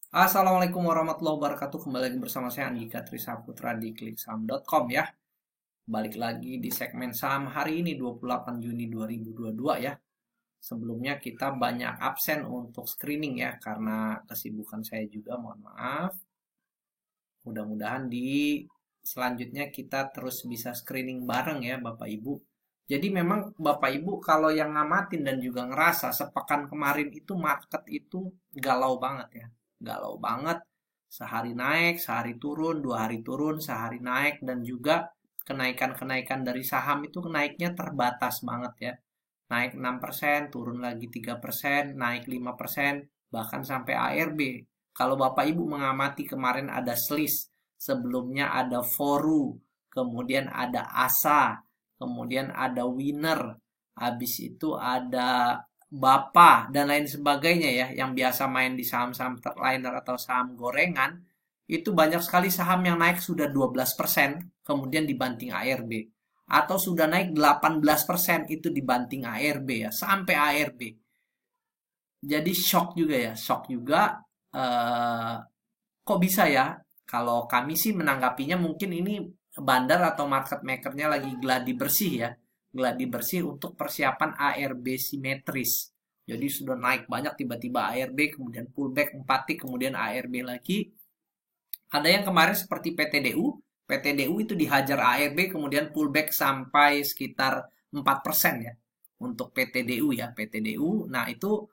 Assalamualaikum warahmatullahi wabarakatuh. Kembali lagi bersama saya Andika Trisaputra di kliksaham.com ya. Balik lagi di segmen saham hari ini 28 Juni 2022 ya. Sebelumnya kita banyak absen untuk screening ya karena kesibukan saya juga, mohon maaf. Mudah-mudahan di selanjutnya kita terus bisa screening bareng ya Bapak Ibu. Jadi memang Bapak Ibu kalau yang ngamatin dan juga ngerasa sepekan kemarin itu market itu galau banget ya. Galau banget. Sehari naik, sehari turun, 2 hari turun, sehari naik, dan juga kenaikan-kenaikan dari saham itu naiknya terbatas banget ya. Naik 6%, turun lagi 3%, naik 5%, bahkan sampai ARB. Kalau Bapak Ibu mengamati kemarin ada SLIS, sebelumnya ada Foru, kemudian ada ASA, kemudian ada Winner, habis itu ada Bapa dan lain sebagainya ya, yang biasa main di saham-saham liner atau saham gorengan, itu banyak sekali saham yang naik sudah 12% kemudian dibanting ARB, atau sudah naik 18% itu dibanting ARB ya, sampai ARB. Jadi shock juga ya, shock juga. eh, Kok bisa ya? Kalau kami sih menanggapinya mungkin ini bandar atau market makernya lagi gladi bersih ya. Gladi bersih untuk persiapan ARB simetris. Jadi sudah naik banyak tiba-tiba ARB, kemudian pullback 4 tik, kemudian ARB lagi. Ada yang kemarin seperti PTDU. PTDU itu dihajar ARB, kemudian pullback sampai sekitar 4% ya. Untuk PTDU ya, PTDU. Nah itu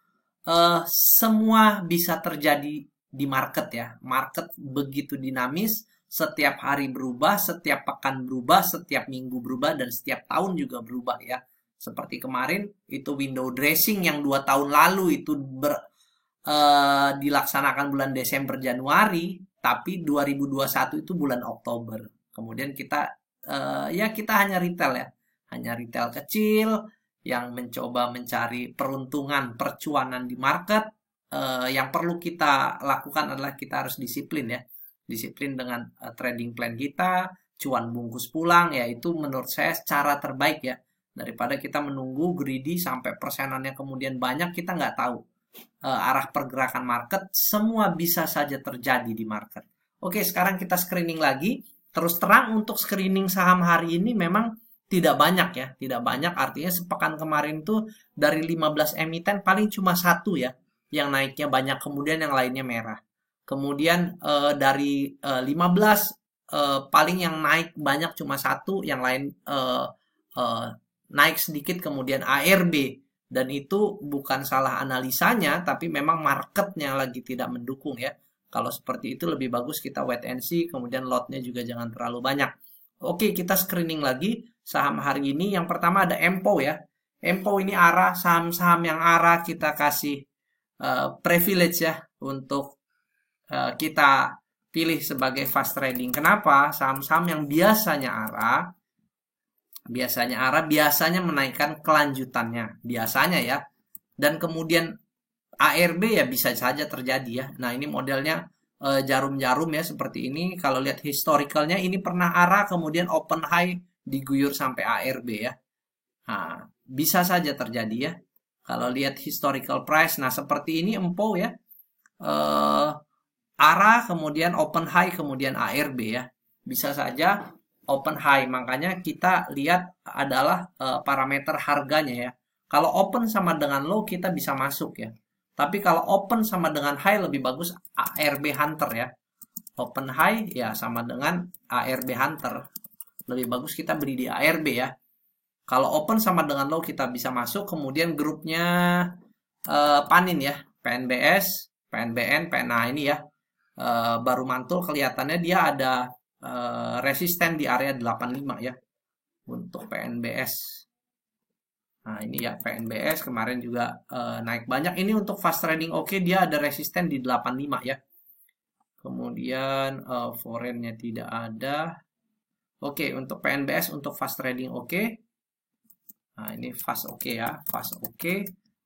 semua bisa terjadi di market ya. Market begitu dinamis, setiap hari berubah, setiap pekan berubah, setiap minggu berubah, dan setiap tahun juga berubah ya. Seperti kemarin itu window dressing yang 2 tahun lalu itu dilaksanakan bulan Desember Januari, tapi 2021 itu bulan Oktober. Kemudian kita ya kita hanya retail ya, hanya retail kecil yang mencoba mencari peruntungan percuanan di market. Yang perlu kita lakukan adalah kita harus disiplin ya, disiplin dengan trading plan kita, cuan bungkus pulang, yaitu menurut saya cara terbaik ya, daripada kita menunggu greedy sampai persenannya kemudian banyak, kita nggak tahu arah pergerakan market, semua bisa saja terjadi di market. Oke, sekarang kita screening lagi. Terus terang untuk screening saham hari ini memang tidak banyak ya, tidak banyak, artinya sepekan kemarin tuh dari 15 emiten paling cuma satu ya yang naiknya banyak, kemudian yang lainnya merah. Kemudian dari 15 paling yang naik banyak cuma satu, yang lain eh, naik sedikit, kemudian ARB. Dan itu bukan salah analisanya, tapi memang marketnya lagi tidak mendukung ya. Kalau seperti itu lebih bagus kita wait and see, kemudian lotnya juga jangan terlalu banyak. Oke, kita screening lagi saham hari ini. Yang pertama ada Empo ya. Empo ini arah, saham-saham yang arah kita kasih privilege ya untuk kita pilih sebagai fast trading. Kenapa? Saham-saham yang biasanya menaikkan kelanjutannya, biasanya ya. Dan kemudian ARB ya bisa saja terjadi ya. Nah, ini modelnya jarum-jarum ya seperti ini. Kalau lihat historicalnya ini pernah arah, kemudian open high diguyur sampai ARB ya. Nah, bisa saja terjadi ya. Kalau lihat historical price, nah seperti ini Empo ya. Eh, Arah, kemudian open high, kemudian ARB ya. Bisa saja open high, makanya kita lihat adalah parameter harganya ya. Kalau open sama dengan low kita bisa masuk ya. Tapi kalau open sama dengan high lebih bagus ARB Hunter ya. Open high ya sama dengan ARB Hunter. Lebih bagus kita beli di ARB ya. Kalau open sama dengan low kita bisa masuk. Kemudian grupnya Panin ya, PNBS, PNBN, PN. Nah ini ya, baru mantul kelihatannya dia ada resisten di area 85 ya untuk PNBS. Nah ini ya PNBS kemarin juga naik banyak. Ini untuk fast trading oke, dia ada resisten di 85 ya. Kemudian foreignnya tidak ada. Oke, untuk PNBS untuk fast trading oke. Nah ini fast oke ya, fast oke.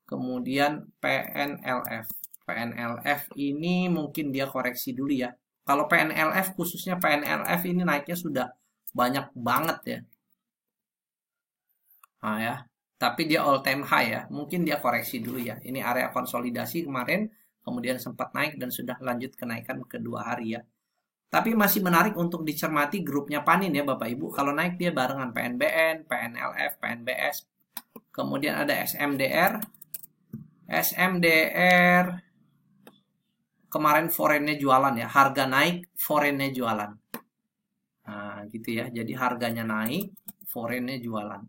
Kemudian PNLF. PNLF ini mungkin dia koreksi dulu ya. Kalau PNLF khususnya PNLF ini naiknya sudah banyak banget ya. Nah ya, tapi dia all time high ya. Mungkin dia koreksi dulu ya. Ini area konsolidasi kemarin, kemudian sempat naik dan sudah lanjut kenaikan kedua hari ya. Tapi masih menarik untuk dicermati grupnya Panin ya Bapak Ibu. Kalau naik dia barengan PNBN, PNLF, PNBS. Kemudian ada SMDR. SMDR kemarin foreignnya jualan ya. Harga naik, foreignnya jualan. Nah gitu ya. Jadi harganya naik, foreignnya jualan.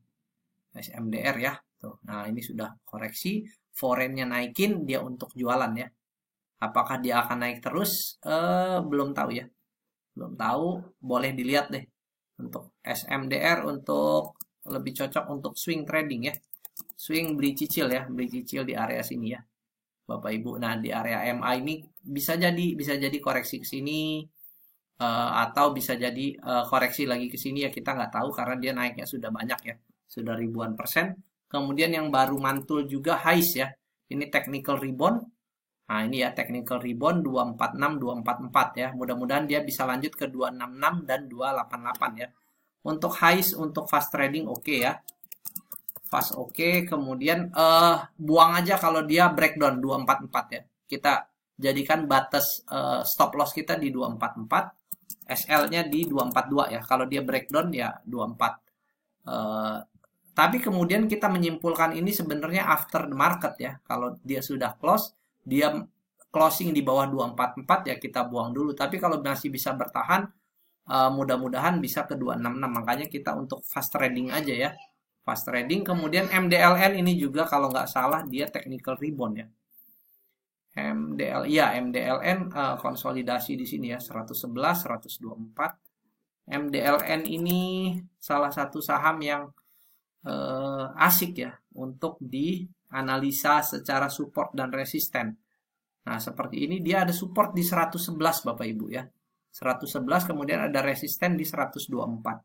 SMDR ya. Tuh. Nah ini sudah koreksi. Foreignnya naikin, dia untuk jualan ya. Apakah dia akan naik terus? Belum tahu ya. Belum tahu, boleh dilihat deh. Untuk SMDR untuk lebih cocok untuk swing trading ya. Swing beli cicil ya, beli cicil di area sini ya. Bapak Ibu. Nah, di area MA ini bisa jadi koreksi ke sini atau bisa jadi koreksi lagi ke sini ya, kita nggak tahu karena dia naiknya sudah banyak ya. Sudah ribuan %. Kemudian yang baru mantul juga highs ya. Ini technical rebound. Nah, ini ya technical rebound 246, 244 ya. Mudah-mudahan dia bisa lanjut ke 266 dan 288 ya. Untuk highs, untuk fast trading oke ya. Fast oke. Kemudian buang aja kalau dia breakdown 244 ya. Kita jadikan batas stop loss kita di 244. SL-nya di 242 ya. Kalau dia breakdown ya 24. Tapi kemudian kita menyimpulkan ini sebenarnya after the market ya. Kalau dia sudah close, dia closing di bawah 244 ya kita buang dulu. Tapi kalau masih bisa bertahan, mudah-mudahan bisa ke 266. Makanya kita untuk fast trading aja ya. Fast trading. Kemudian MDLN ini juga kalau nggak salah dia technical rebound ya. MDLN konsolidasi di sini ya 111, 124. MDLN ini salah satu saham yang asik ya untuk dianalisa secara support dan resisten. Nah, seperti ini dia ada support di 111 Bapak Ibu ya. 111 kemudian ada resisten di 124.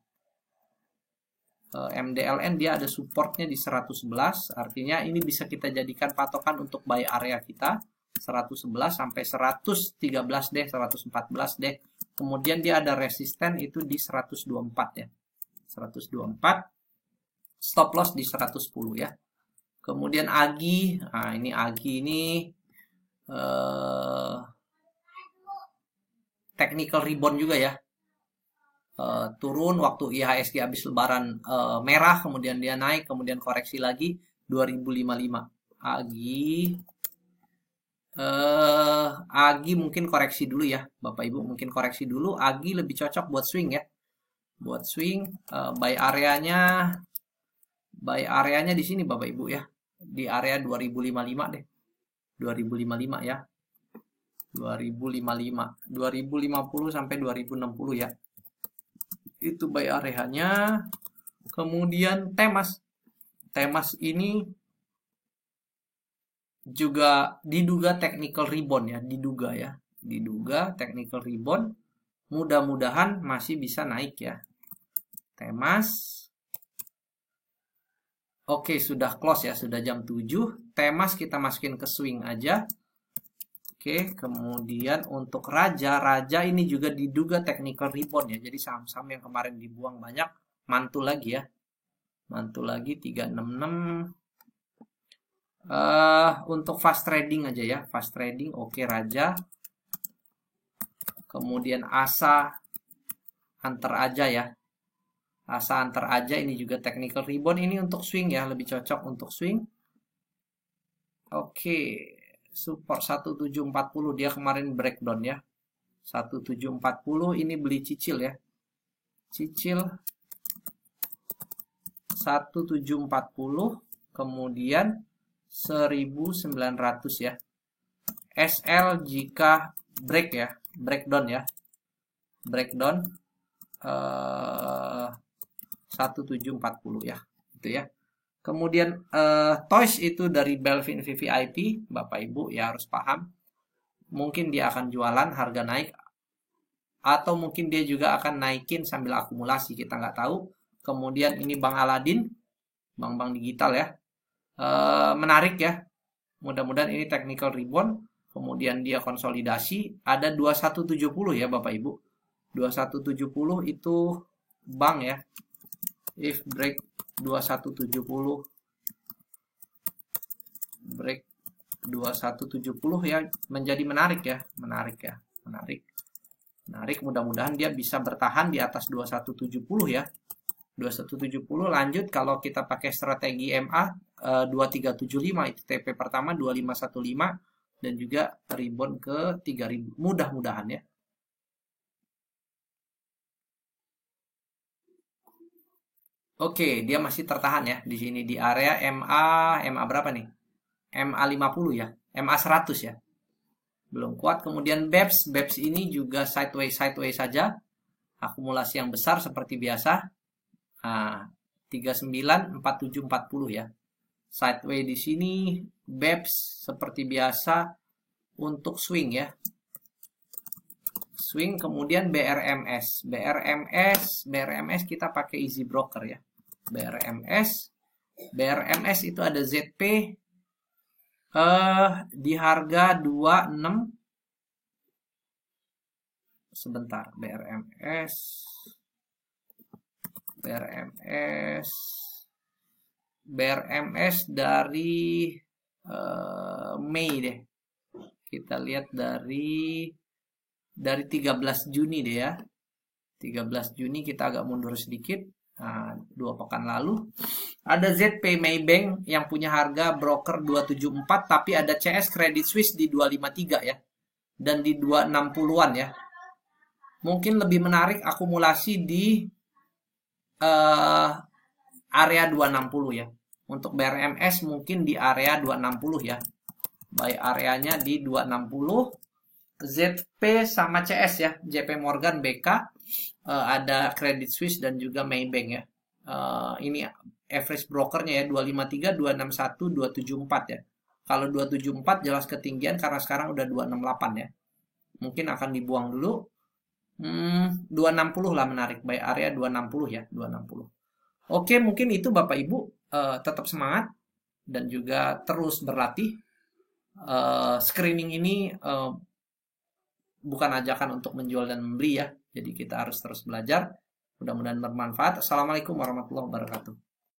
MDLN dia ada supportnya di 111, artinya ini bisa kita jadikan patokan untuk buy area kita 111 sampai 113 deh, 114 deh. Kemudian dia ada resisten itu di 124 ya. 124. Stop loss di 110 ya. Kemudian AGI, nah ini AGI ini technical rebound juga ya. Turun waktu IHSG habis lebaran merah, kemudian dia naik, kemudian koreksi lagi 2055. AGI mungkin koreksi dulu ya, Bapak Ibu mungkin koreksi dulu. AGI lebih cocok buat swing ya. Buat swing, buy areanya di sini Bapak Ibu ya. Di area 2055 deh. 2055 ya. 2055, 2050 sampai 2060 ya. Itu buy areanya. Kemudian Temas. Temas ini juga diduga technical rebound ya, diduga technical rebound. Mudah-mudahan masih bisa naik ya. Temas. Oke, sudah close ya, sudah jam 7. Temas kita masukin ke swing aja. Oke, kemudian untuk Raja ini juga diduga technical rebound ya. Jadi saham-saham yang kemarin dibuang banyak mantul lagi ya. Mantul lagi 366. Untuk fast trading aja ya. Fast trading oke Raja. Kemudian Asa Antar Aja ya. Asa Antar Aja ini juga technical rebound. Ini untuk swing ya. Lebih cocok untuk swing. Oke. Support 1740 dia kemarin breakdown ya. 1740 ini beli cicil ya. Cicil 1740 kemudian 1900 ya. SL jika break ya, breakdown ya. Breakdown 1740 ya. Itu ya. Kemudian Toys itu dari Belvin VVIP, Bapak Ibu ya harus paham. Mungkin dia akan jualan harga naik atau mungkin dia juga akan naikin sambil akumulasi, kita nggak tahu. Kemudian ini Bang Aladin, bank-bank digital ya. Menarik ya. Mudah-mudahan ini technical rebound. Kemudian dia konsolidasi. Ada 2170 ya Bapak Ibu. 2170 itu bank ya. If break 2170 break 2170 ya, menjadi menarik ya, menarik. Mudah-mudahan dia bisa bertahan di atas 2170 ya. 2170 lanjut kalau kita pakai strategi MA 2375 itu TP pertama 2515 dan juga rebound ke 3000. Mudah-mudahan ya. Oke, dia masih tertahan ya di sini di area MA berapa nih? MA 50 ya, MA 100 ya. Belum kuat. Kemudian BEPS ini juga sideways saja. Akumulasi yang besar seperti biasa. Nah, 394740 ya. Sideways di sini BEPS seperti biasa untuk swing ya. Swing, kemudian BRMS kita pakai easy broker ya. BRMS itu ada ZP di harga 26. Sebentar, BRMS dari Mei deh. Kita lihat dari 13 Juni deh ya. 13 Juni kita agak mundur sedikit. Nah, 2 pekan lalu. Ada ZP Maybank yang punya harga broker 274 tapi ada CS Credit Suisse di 253 ya. Dan di 260-an ya. Mungkin lebih menarik akumulasi di area 260 ya. Untuk BRMS mungkin di area 260 ya. Buy areanya di 260. ZP sama CS ya, JP Morgan, BK, ada Credit Suisse dan juga Maybank ya. Ini average brokernya ya 253, 261, 274 ya. Kalau 274 jelas ketinggian karena sekarang udah 268 ya. Mungkin akan dibuang dulu. 260 lah menarik, buy area 260 ya, 260. Oke, mungkin itu Bapak Ibu, tetap semangat dan juga terus berlatih. Screening ini bukan ajakan untuk menjual dan membeli ya. Jadi kita harus terus belajar. Mudah-mudahan bermanfaat. Assalamualaikum warahmatullahi wabarakatuh.